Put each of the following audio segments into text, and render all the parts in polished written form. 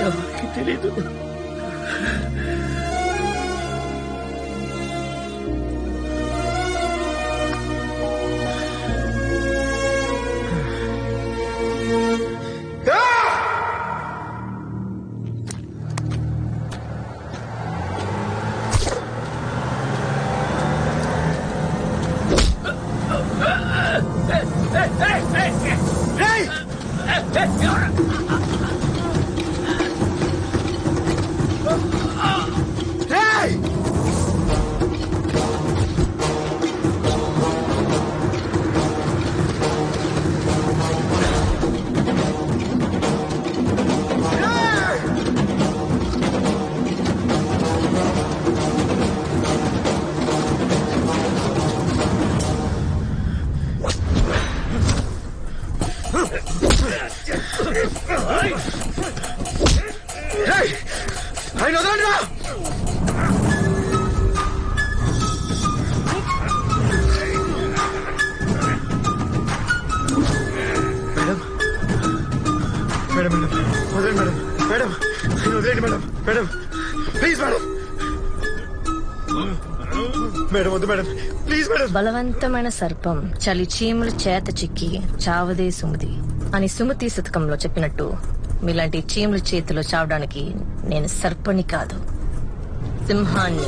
ఎవరికి తెలీదు. ఆయన వదలండి రా. మేడం మేడం మేడం వదలండి మేడం. మేడం ఆయన వదిలేండి madam. Madam please madam. Madam వద్దు మేడం ప్లీజ్ మేడం. బలవంతమైన సర్పం చలి చీములు చేత చిక్కి చావదే సుమతి అని సుమతి శతకంలో చెప్పినట్టు మీలాంటి చీముల చేతిలో చావడానికి నేను సర్పని కాదు, సింహాన్ని.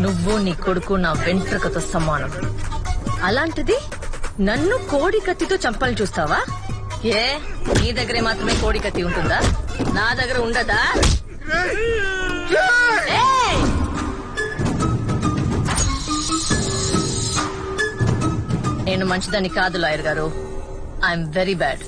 నువ్వు నీ కొడుకు నా వెంట్రుకతో సమానం. అలాంటిది నన్ను కోడి కత్తితో చంపాలని చూస్తావా? ఏ నీ దగ్గరే మాత్రమే కోడి కత్తి ఉంటుందా? నా దగ్గర ఉండదా? నేను మంచిదాన్ని కాదు లాయర్ గారు. I'm very bad.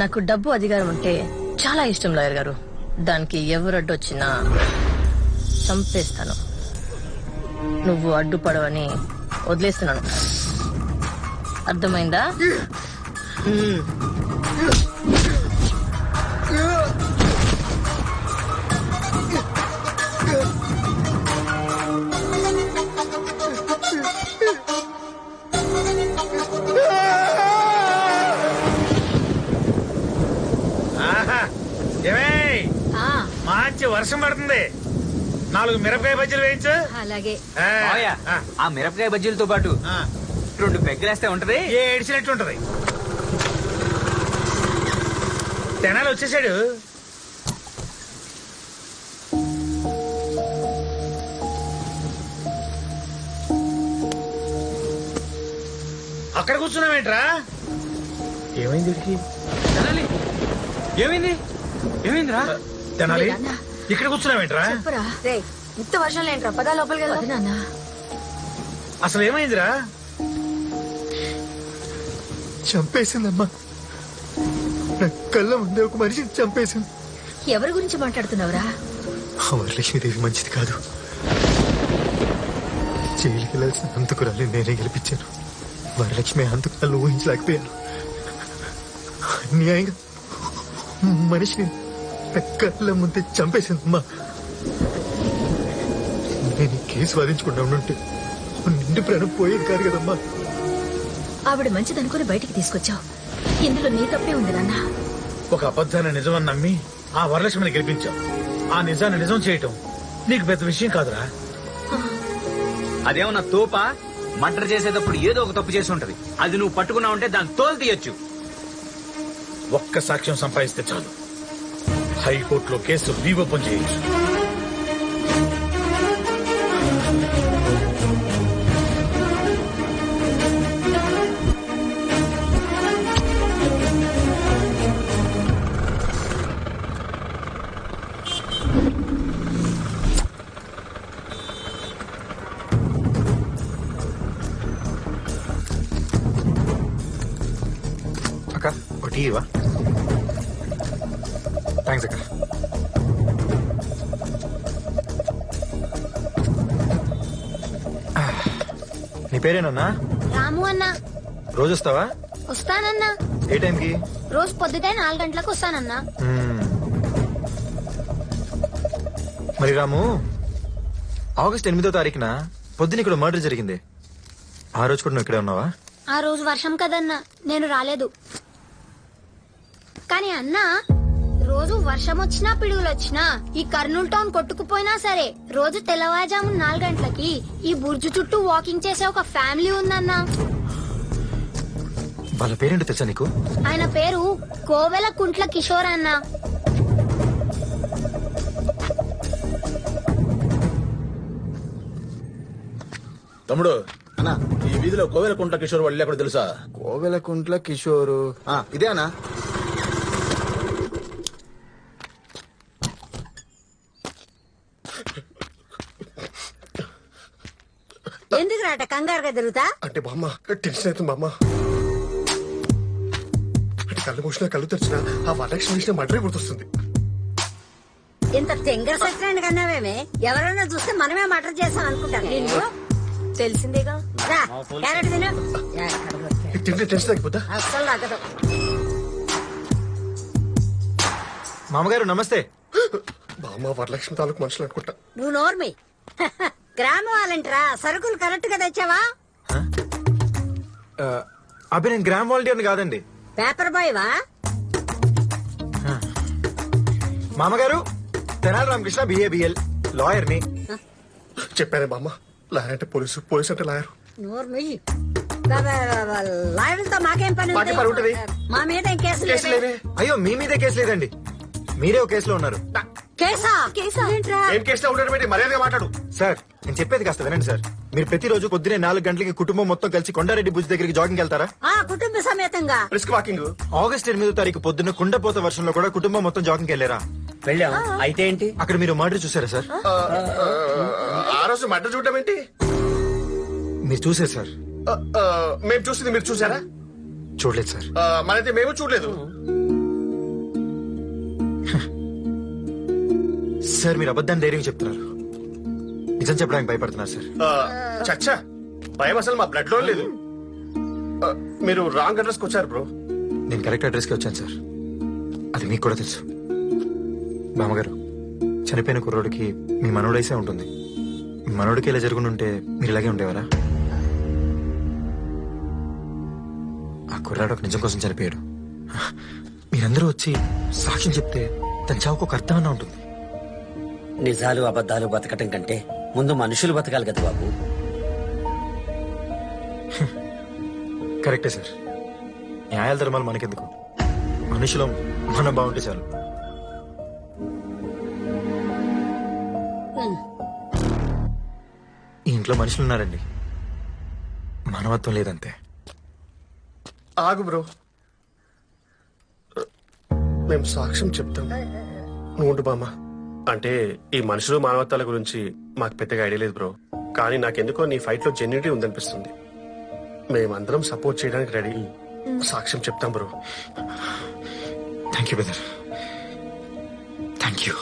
నాకు డబ్బు అధికారం అంటే చాలా ఇష్టం లాయర్ గారు. దానికి ఎవరు అడ్డొచ్చినా చంపేస్తాను. నువ్వు అడ్డుపడవని వదిలేస్తున్నాను. అర్థమైందా? మంచి వర్షం పడుతుంది. 4 మిరపకాయ బజ్జీలు వేయించు. అలాగే. ఆ మిరపకాయ బజ్జీలతో పాటు 2 పెగ్గలేస్తే ఉంటది. ఏడ్చినట్టు ఉంటది. తెనాలి వచ్చేసాడు. అక్కడ కూర్చున్నావేంట్రా? ఏమైంది? తెనాలి ఏమైంది? ఏమైందిరా? తెనాలి ఇక్కడ కూర్చున్నావేంట్రా? ఇంత వర్షం లేంట్రా, పదా లోపలికి వెళ్దా. అసలు ఏమైందిరా? చంపేసిందమ్మా. నా కళ్ళ ముందే ఒక మనిషిని చంపేసింది. ఎవరి గురించి మాట్లాడుతున్నావురా? వరలక్ష్మీదేవి మంచిది కాదు. జైలుకి వెళ్ళాల్సిన హంతకురాలి నేనే గెలిపించాను. వరలక్ష్మి హంతకురాలు ఊహించలేకపోయాను. అన్యాయంగా మనిషిని నా కళ్ళ ముందే చంపేసిందమ్మా. నేను కేసు వాదించకుండా ఉండుంటే నిండు ప్రాణం పోయేది కాదు కదమ్మా. ఆవిడ మంచిదనుకుని బయటికి తీసుకొచ్చావు. ఇందులో నీ తప్పే ఉంది నాన్న. ఒక అబద్ధాన్ని నిజమని నమ్మి ఆ వరలక్ష్మిని గెలిపించావు. ఆ నిజాన్ని నిజం చేయటం నీకు పెద్ద విషయం కాదురా. అదేమన్నా తోపా? మర్డర్ చేసేటప్పుడు ఏదో ఒక తప్పు చేసి ఉంటది. అది నువ్వు పట్టుకున్నావంటే దాన్ని తోలు తీయొచ్చు. ఒక్క సాక్ష్యం సంపాదిస్తే చాలు, హైకోర్టులో కేసు రీఓపెన్ చేయొచ్చు. అక్క ఒక టీ ఇవా? థ్యాంక్స్ అక్క. నీ పేరేనన్నా? రాము అన్నా. రోజు వస్తావా? వస్తానన్నా. ఏ టైంకి? రోజు పొద్దుటే 4 గంటలకు వస్తానన్నా. మరి రాము, ఆగస్ట్ 8వ తారీఖున పొద్దున ఇక్కడ మర్డర్ జరిగింది. ఆ రోజు కూడా నువ్వు ఇక్కడే ఉన్నావా? ఆ రోజు వర్షం కదన్నా, నేను రాలేదు. కానీ అన్నా, రోజు వర్షం వచ్చినా పిడుగులు వచ్చినా ఈ కర్నూలు టౌన్ కొట్టుకుపోయినా సరే రోజు తెల్లవారుజాము 4 గంటలకి ఈ బుర్జు చుట్టూ వాకింగ్ చేసే ఒక ఫ్యామిలీ ఉందన్నా. వాళ్ళ పేరేంటో తెలుసా నీకు? ఆయన పేరు కోవెల కుంట్ల కిషోర్ అన్నా. తమ్ముడు అన్నా, ఈ వీధిలో కోవెలకుంట్ల కిషోర్ వాళ్ళు ఎక్కడ తెలుసా? కోవెలకుంట్ల కిషోరు ఇదే అన్నా. ఎందుకు రాట కంగారుగా తిరుగుతా? అంటే బామ్మ టెన్షన్ అవుతుంది బామ్మ. అంటే కళ్ళు మూసినా కళ్ళు తెరిచినా ఆ వరలక్ష్మి విషయం మడ్రే గుర్తొస్తుంది. ఇంత తెంగర సత్యాన్ని కన్నావేమే? ఎవరైనా చూస్తే మనమే మటర్ చేస్తాం అనుకుంటాను. నిన్ను తెలిసిందేగా. రా, క్యారెట్ తిను. ఎక్కడ దొరికాయి? తింటే టెన్షన్ తగ్గిపోతా. అస్సలు తగ్గదు. మామగారు నమస్తే. బామ్మ వరలక్ష్మి తాలూకు మనుషులు అనుకుంటా. నువ్వు నోర్మి. గ్రామ వాళ్ళంటరా, సరుకులు కరెక్ట్ గా తెచ్చావా? అబ్బే నేను గ్రామ్ వాలంటీర్ని కాదండి. పేపర్ బాయ్ వా? మామగారు తెనాలి రామకృష్ణ బిఏబిఎల్ లాయర్ ని. చెప్పానే బామ్మ, లాయర్ అంటే పోలీసు, పోలీసు అంటే లాయర్. నోర్మి. లాయర్లతో మాకేం పని? మాకేం పని ఉంటది? మా మీద ఏం కేసు కేసు లేవే? లేదే. అయ్యో మీ మీదే కేసు లేదండి, మీరే ఒక కేసులో ఉన్నారు. కేసా? కేసా ఏంట్రా? ఏం కేసులో ఉండడం? మర్యాదగా మాట్లాడు. సార్ నేను చెప్పేది కాస్త వినండి సార్. మీరు ప్రతిరోజు పొద్దునే 4 గంటలకి కుటుంబం మొత్తం కలిసి కొండారెడ్డి భుజ్ దగ్గరికి జాగింగ్ వెళ్తారా? ఆ, కుటుంబ సమేతంగా. Risk walking. ఆగస్ట్ 8వ తారీఖు పొద్దున్న కుండపోత వర్షంలో కూడా కుటుంబం మొత్తం జాగింగ్ వెళ్ళారా? వెళ్ళాం. అయితే ఏంటి? అక్కడ మీరు మర్డర్ చూసారా సార్? ఆ రోజు మర్డర్ చూడటం ఏంటి? మీరు చూసారు సార్? మేము చూసింది మీరు చూసారా? చూడలేదు సార్. మనైతే మేము చూడలేదు. సార్ మీరు అబద్ధాన్ని ధైర్యం చెప్తున్నారు, నిజం చెప్పడానికి భయపడుతున్నారు సార్. చచ్చా, భయం అసలు మా బ్లడ్ లో లేదు. మీరు రాంగ్ అడ్రస్ కి వచ్చారు బ్రో. నేను కరెక్ట్ అడ్రస్ కి వచ్చాను సార్, అది మీకు కూడా తెలుసు. బామ్మగారు, చనిపోయిన కుర్రోడికి మీ మనోడైసే ఉంటుంది. మీ మనోడికి ఇలా జరుగుంటే మీరు ఇలాగే ఉండేవారా? ఆ కుర్రాడు ఒక నిజం కోసం చనిపోయాడు. మీరందరూ వచ్చి సాక్ష్యం చెప్తే తన చావుకు ఒక అర్థం అన్నా ఉంటుంది. నిజాలు అబద్ధాలు బతకటం కంటే ముందు మనుషులు బతకాలి కదా బాబు. కరెక్టే సార్. న్యాయాల ధర్మాలు మనకెందుకు, మనుషులం మనం బాగుంటే చాలు. ఈ ఇంట్లో మనుషులు ఉన్నారండి, మానవత్వం లేదంతే. ఆగు బ్రో, మేము సాక్ష్యం చెప్తాం. నువ్వు ఉండు బామ్మ. అంటే ఈ మనుషులు మానవత్వాల గురించి మాకు పెద్దగా ఐడియా లేదు బ్రో, కానీ నాకెందుకో నీ ఫైట్ లో జెన్యూనిటీ ఉందనిపిస్తుంది. మేమందరం సపోర్ట్ చేయడానికి రెడీ. సాక్ష్యం చెప్తాం bro. Thank you brother, thank you.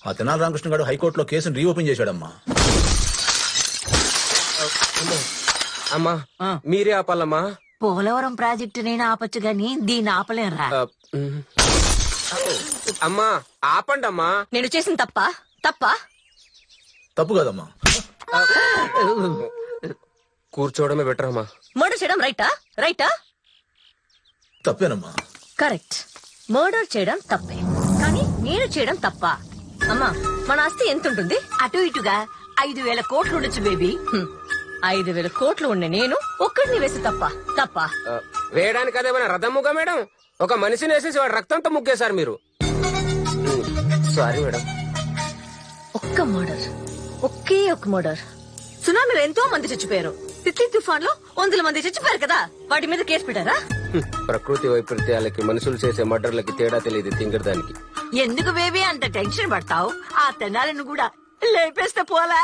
ఆ తెనాలి రామకృష్ణ గారు హైకోర్టులో కేసును రీఓపెన్ చేశాడమ్మా. అమ్మా మీరే ఆపాలమ్మా. పోలవరం ప్రాజెక్టు నేను ఆపొచ్చు గాని దీన్ని ఆపలేరా? అమ్మా ఆపండి అమ్మా. నేను చేసిన తప్ప తప్పు కదమ్మా. కూర్చోవడమే బెటర్ అమ్మా. మర్డర్ చేయడం రైటా? తప్పేనమ్మా. కరెక్ట్. మర్డర్ చేయడం తప్పే, కానీ నేను చేయడం తప్ప. అమ్మా, మన ఆస్తి ఎంత ఉంటుంది? అటు ఇటుగా 5,000 కోట్లు ఉండొచ్చు బేబీ. 5,000 కోట్లు ఉండే నేను ఒక్కడిని వేసి తప్ప. వేయడానికి అదేమైనా రథముగా మేడం? ఒక మనిషిని వేసేసి వాడు రక్తంతో ముగ్గేశారు మీరు. Sorry madam. ఒక్క మర్డర్. సునామీలో ఎంతో మంది చచ్చిపోయారు. తిత్లీ తుఫాన్ లో 100 మంది చచ్చిపోయారు కదా, వాటి మీద కేసు పెట్టారా? ప్రకృతి వైపరీత్యాలకి మనుషులు చేసే మర్డర్లకి తేడా తెలియదు తింగరదానికి. ఎందుకు బేబీ అంత టెన్షన్ పడతావు? ఆ తెనాలను కూడా లేపేస్తే పోలా?